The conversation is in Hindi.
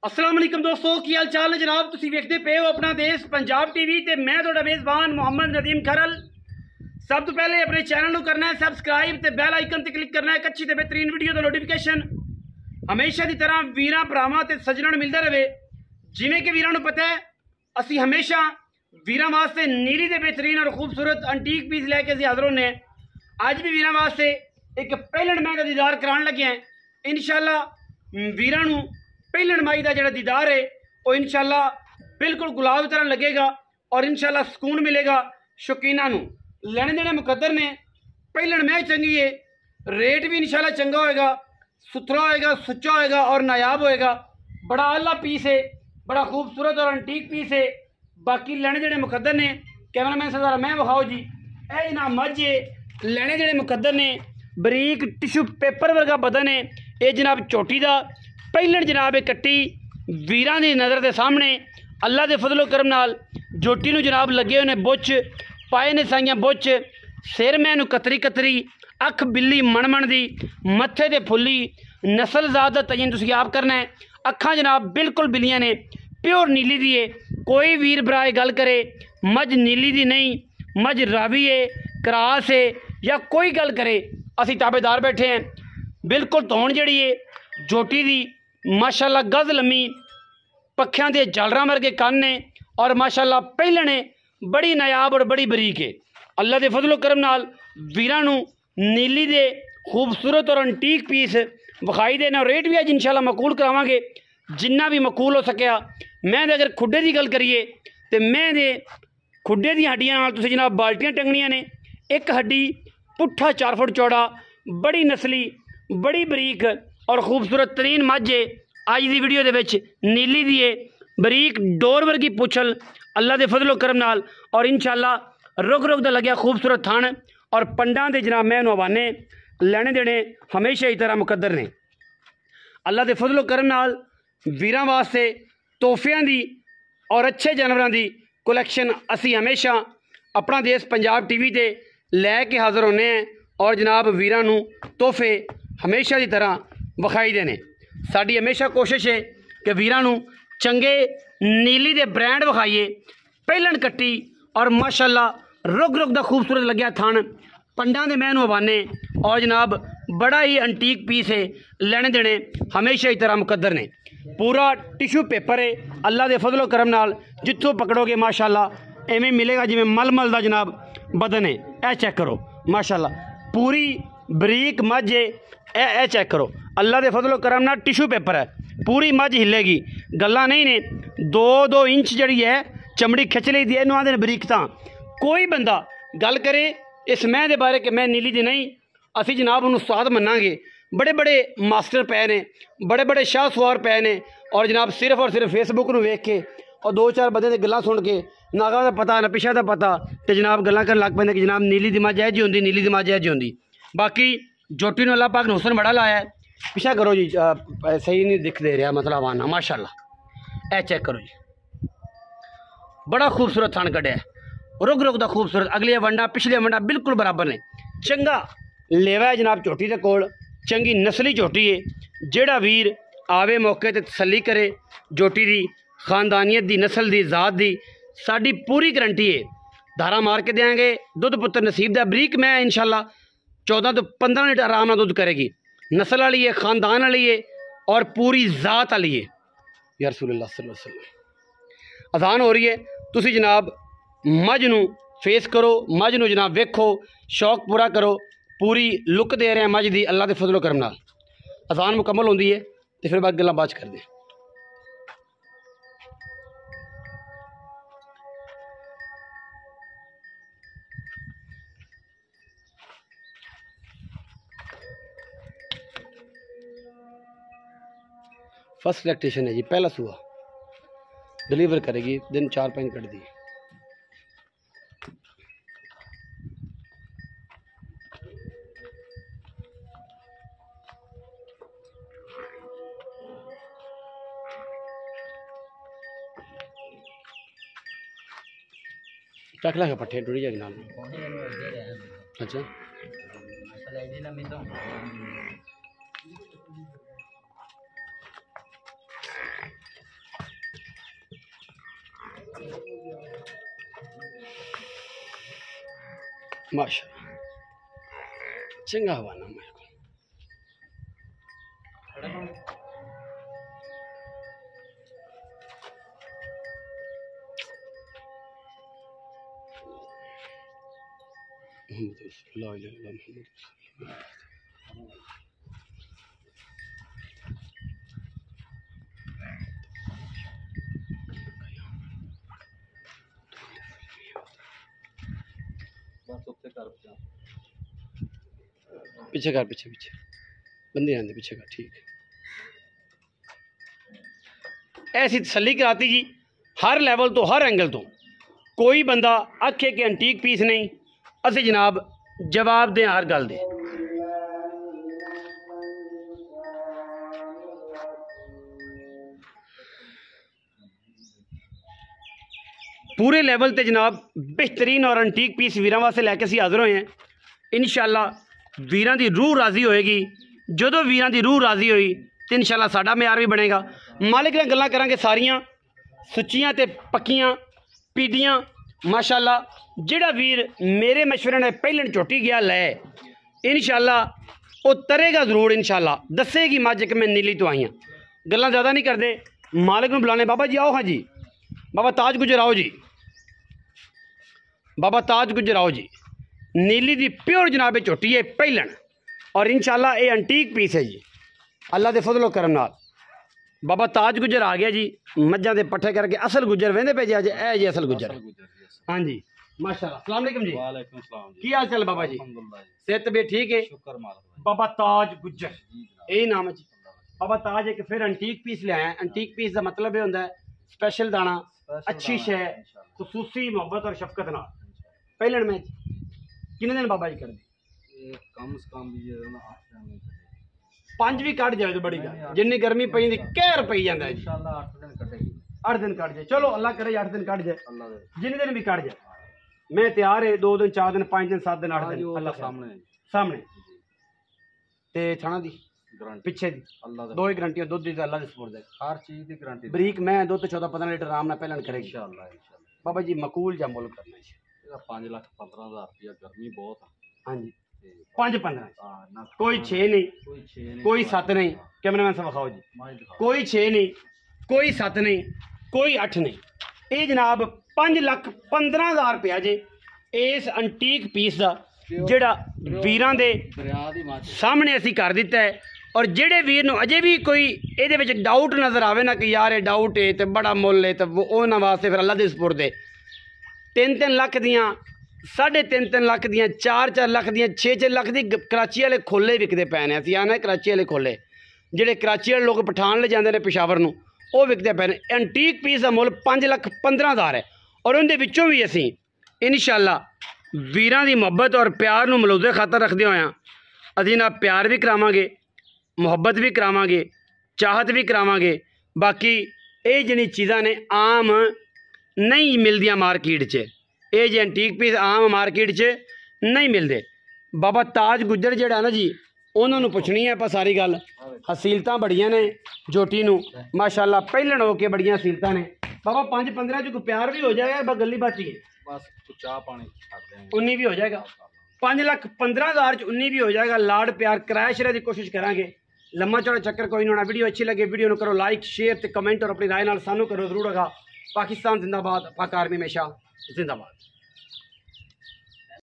अस्सलाम वालेकुम दोस्तों, की हाल चाल है जनाब। तुसीं वेखदे पे हो अपना देश पंजाब टीवी ते मैं तुहाडा मेज़बान मोहम्मद नदीम खरल। सब तो पहले अपने चैनल को करना है सबसक्राइब ते बैल आइकन ते क्लिक करना है। अच्छी ते बेहतरीन वीडियो का नोटिफिकेशन हमेशा की तरह वीरां भरावां ते सज्जणां नूं मिलदा रहे। जिवें कि वीरां नूं पता है असीं हमेशा वीरां वास्ते नीली दे बेहतरीन और खूबसूरत अंटीक पीस लैके असीं हाज़र होने हैं। अज भी वीरां वास्ते एक पहलन माई का दीदार कराने लगे हैं। इंशाअल्लाह वीरां नूं पहलन माई का जो दीदार है वो इंशाअल्लाह बिल्कुल गुलाब तरह लगेगा और इंशाअल्लाह सुकून मिलेगा। शौकीना नूं लेने देने मुकद्दर ने। पहलन मैं चंगी है, रेट भी इंशाअल्लाह चंगा होएगा, सुथरा होएगा, सुच्चा होएगा और नायाब होएगा। बड़ा आला पीस है, बड़ा खूबसूरत और अंटीक पीस है। बाकी लेने देने मुकद्दर ने। कैमरामैन सरदार मैं विखाओ जी, ए जनाब मझ है, लेने देने मुकद्दर ने। बरीक टिशू पेपर वर्गा बदन है। ये जनाब चोटी का पहलन जनाब एक कट्टी वीरां दी नज़र के सामने अल्लाह के फजलो करम नाल जोटी नूं जनाब लगे हुए ने बुच पाए ने साइयां बुच सिर मैनू कतरी कतरी अख बिल्ली मणमण दी मत्थे ते फुल्ली नस्ल ज़ात दा तयन तुसीं आप करना है। अखां जनाब बिल्कुल बिल्लियां ने, प्योर नीली दी है। कोई वीर भरा गल करे मझ नीली दी नहीं, मझ रावी है, क्रास है या कोई गल करे असीं ताबेदार बैठे हैं। बिल्कुल धौन जिहड़ी है जोटी दी माशाअल्लाह गज लम्मी, पक्खियां दे जालरां वर्गे कन्न ने और माशाअल्लाह पहले ने बड़ी नायाब और बड़ी बरीक है। अल्लाह के फजलो करम नाल वीरां नूं नीली दे खूबसूरत और अंटीक पीस विखाई देने और रेट भी अज इंशाअल्लाह मकूल करावांगे जिन्ना भी मकूल हो सकिया। मैं अगर खुडे की गल करिए तो मैं दे खुडे दी हड्डियां नाल तुसीं जनाब बाल्टियां टंगनियां ने। एक हड्डी पुट्ठा 4 फुट चौड़ा, बड़ी नस्ली, बड़ी बरीक और खूबसूरत तरीन मझ है। अज की वीडियो के विच नीली दी है, बरीक डोर वर्गी पुछल अल्लाह के फजलो करम नाल और इंशाअल्लाह रुग रुग दा लग्या खूबसूरत थान और पंडां दे जनाब मैं हवाने लेने देने हमेशा ही तरह मुकद्दर ने। अल्लाह के फजलो करम नाल वीरां वास्ते तोहफियां दी और अच्छे जानवरां दी कलैक्शन असी हमेशा अपना देश पंजाब टीवी ते लैके हाज़र होने हैं और जनाब वीरां नूं तोहफे हमेशा की तरह विखाई देने। साड़ी हमेशा कोशिश है कि वीरां नूं चंगे नीली दे ब्रांड विखाइए। पहलन कट्टी और माशाअल्लाह रुग रुग दा खूबसूरत लग्या थान पंडां दे मैं हवाने और जनाब बड़ा ही अंटीक पीस है। लेने देने हमेशा ही तरह मुकद्दर ने। पूरा टिशू पेपर है। अल्लाह के फजलो करम नाल जिथों पकड़ोगे माशाअल्लाह एवें मिलेगा जिवें मलमल दा जनाब बदन है। ए चेक करो माशाअल्लाह पूरी बरीक मझ है। ए चेक करो अल्लाह के फजलो करम नाल टिशू पेपर है, पूरी मझ हिलेगी। गल्लां नहीं ने 2-2 इंच जड़ी है चमड़ी खिंच ली दी इनू आंदे बरीकता। कोई बंदा गल करे इस मैं दे बारे कि मैं नीली दी नहीं, असी जनाब उन्होंने उस्ताद मन्नांगे। बड़े बड़े मास्टर पे ने, बड़े बड़े शाह सवार पे ने और जनाब सिर्फ और सिर्फ फेसबुक नूं वेख के और 2-4 बंदे दी गल्लां सुन के नागा दा पता ना पिछा दा पता तो जनाब गल्लां करन लग पैंदे कि जनाब नीली दी मझ ऐ जी होंदी, नीली दी मझ ऐ जी होंदी। बाकी जोटी नूं अल्लाह पाक ने हुसन बड़ा लाया है। पिछा करो जी, सही नहीं दिख दे रहा मतलब आना माशाअल्लाह। ए चेक करो जी, बड़ा खूबसूरत थान कढ़िया है, रुग रुग दा खूबसूरत। अगली वंडा पिछले वंडा बिल्कुल बराबर ने। चंगा लेवा है जनाब झोटी के कोल, चंगी नस्ली झोटी है। जेड़ा वीर आवे मौके ते तसल्ली करे झोटी दी खानदानियत दी नस्ल दी ज़ात दी साडी पूरी गारंटी है। धारा मार के देंगे दुध पुत्र नसीब दा बरीक मैं इंशाअल्लाह 14 तो 15 लीटर आराम नाल दुध करेगी। नस्ल वाली है, खानदान वाली है और पूरी ज़ात वाली है। या रसूलुल्लाह सल्लल्लाहु अलैहि वसल्लम अजान हो रही है। तुसी जनाब मझ नूं फेस करो, मझ नूं जनाब वेखो, शौक पूरा करो। पूरी लुक दे रहे हैं मझ दी अल्लाह के फजलो करम नाल। अजान मुकम्मल होंदी है तो फिर बाकी गल्लां बाद च करदे। फर्स्ट लैक्टेशन है जी, पहला सुआ डिलीवर करेगी, दिन 4-5 कट दी। चख ला पट्ठे टुरी जाएगी नाल। अच्छा माशा चंगा हवाना मेरे को। पीछे कर, पीछे पीछे बंदे आते पीछे कर, ठीक है। ऐसी तसल्ली कराती जी हर लैवल तो, हर एंगल तो। कोई बंदा आखे कि एंटीक पीस नहीं, असी जनाब जवाब दें हर गल दे। पूरे लैवल ते जनाब बेहतरीन और एंटीक पीस वीरां वास्ते लैके असीं हाज़र होए हैं। इंशाअल्लाह वीरां दी रूह राज़ी होएगी। जदों वीरां दी रूह राज़ी होई तो इंशाअल्लाह साडा म्यार भी बनेगा। मालिक नाल गल्लां करांगे सारियां सुच्चियां ते पक्कियां पीडियां। माशाअल्लाह जिहड़ा वीर मेरे मशवरे ने पहले झोटी गया लै, इंशाअल्लाह वो तरेगा जरूर। इंशाअल्लाह दसेगी मझ कि मैं नीली तो आई हाँ। गल्लां ज़्यादा नहीं करते, मालिक नूं बुलाने। बाबा जी आओ। हाँ जी बाबा ताज गुजर आओ जी, बाबा ताज गुजर आओ जी। नीली दी प्योर जनाब झोटी है पहलन, और इंशाअल्लाह ये एंटीक पीस है जी अल्लाह के फजलो करम नाल। बाबा ताज गुजर आ गया जी, मज्जां दे पट्ठे करके असल गुजर वेंदे पे जी। अज ए जी असल गुजर। हाँ जी माशाअल्लाह। अस्सलाम वालेकुम जी। वालेकुम सलाम जी। की हाल चाल बाबा जी? सेहत तबीयत ठीक है? शुक्र मालिक। बाबा ताज गुजर यही नाम है जी। बाबा ताज एक फिर एंटीक पीस ले आए। एंटीक पीस का मतलब ये होंदा है स्पेशल दाना, अच्छी शय, खसूसी मोहब्बत और शफकत नाल। पहलन में कितने दिन बाबा जी कर दी? कम से कम भी 8 दिन 5 भी कट जाए तो बड़ी गल। जिन्नी गर्मी पई दी कहर पई जांदा है जी। इंशाअल्लाह 8 दिन कटेगी। 8 दिन कट जाए, चलो अल्लाह करे 8 दिन कट जाए, अल्लाह दे जिन्ने दिन भी कट जाए मैं तैयार है। 2 दिन 4 दिन 5 दिन 7 दिन 8 दिन अल्लाह सामने सामने ते थाना दी गारंटी पिछे दी अल्लाह दे। दो ही गारंटी दुध दी अल्लाह दे सपोर्ट दे। हर चीज की गारंटी बरीक मैं दुध 14-15 लीटर आराम नाल पहलन करेगी इंशाअल्लाह। इंशाअल्लाह बाबा जी। मकूल जा मुल करना है। ਇਹਦਾ 5,15,000 रुपया। गर्मी बहुत है। हाँ जी 5-15 ना कोई 6 नहीं, कोई 6 नहीं, कोई 7 नहीं। कैमरामैन से विखाओ जी। माई दिखाओ। कोई 6 नहीं, कोई 7 नहीं, कोई 8 नहीं। ये जनाब 5,15,000 रुपया जे इस एंटीक पीस का ਜਿਹੜਾ ਵੀਰਾਂ ਦੇ ਦਰਿਆ ਦੀ ਮਾਂ ਸਾਹਮਣੇ ਅਸੀਂ ਕਰ ਦਿੱਤਾ ਹੈ। और जेड़े वीर नूं अजे भी कोई ਇਹਦੇ ਵਿੱਚ डाउट नज़र आवे ना कि यार ये डाउट है तो बड़ा मुल है, तो उन्हां वास्ते फिर अल्लाह दे सपुर्द है। 3-3 लाख दियाँ, 3.5 लाख दियाँ, 4-4 लाख दियाँ, 6-6 लाख दी कराची वाले खोले विकते पे ने। असीं आना कराची वाले खोले ਜਿਹੜੇ कराची वाले लोग पठान ले जाते हैं पेशावर नूं, वो विकते पे ने। एंटीक पीस का मुल 5,15,000 है। और उनके विचों भी असीं इंशाअल्लाह वीरां दी मुहब्बत और प्यार नूं मलूज़े खातर रखदे होया असीं ना प्यार भी करावांगे, मुहब्बत भी करावांगे, चाहत भी करावांगे। बाकी ये जिहड़ी चीज़ां ने आम नहीं मिलदियां मार्केट च, ये जे एंटीक पीस आम मार्केट च नहीं मिलते। बाबा ताज गुजर जिहड़ा ना जी, उन्होंने पुछनी है आपां सारी गल। हसीलतां बड़ियां ने झोटी नूं माशाअल्लाह, पहलन हो के बड़ियां हसीलतां ने। बाबा 5-15 च कोई प्यार भी हो जाएगा, बस गली बाती है, बस कुछ चाह पानी छाड़ देंगे, 19 भी हो जाएगा। 5,15,000 च 19 भी हो जाएगा। लाड़ प्यार कराया शरा की कोशिश करांगे। लम्मा चौड़ा चक्कर कोई नहीं होना। वीडियो अच्छी लगे वीडियो को करो लाइक शेयर ते कमेंट और अपनी राय नाल सानू करो जरूर। पाकिस्तान जिंदाबाद, पाक आर्मी हमेशा जिंदाबाद।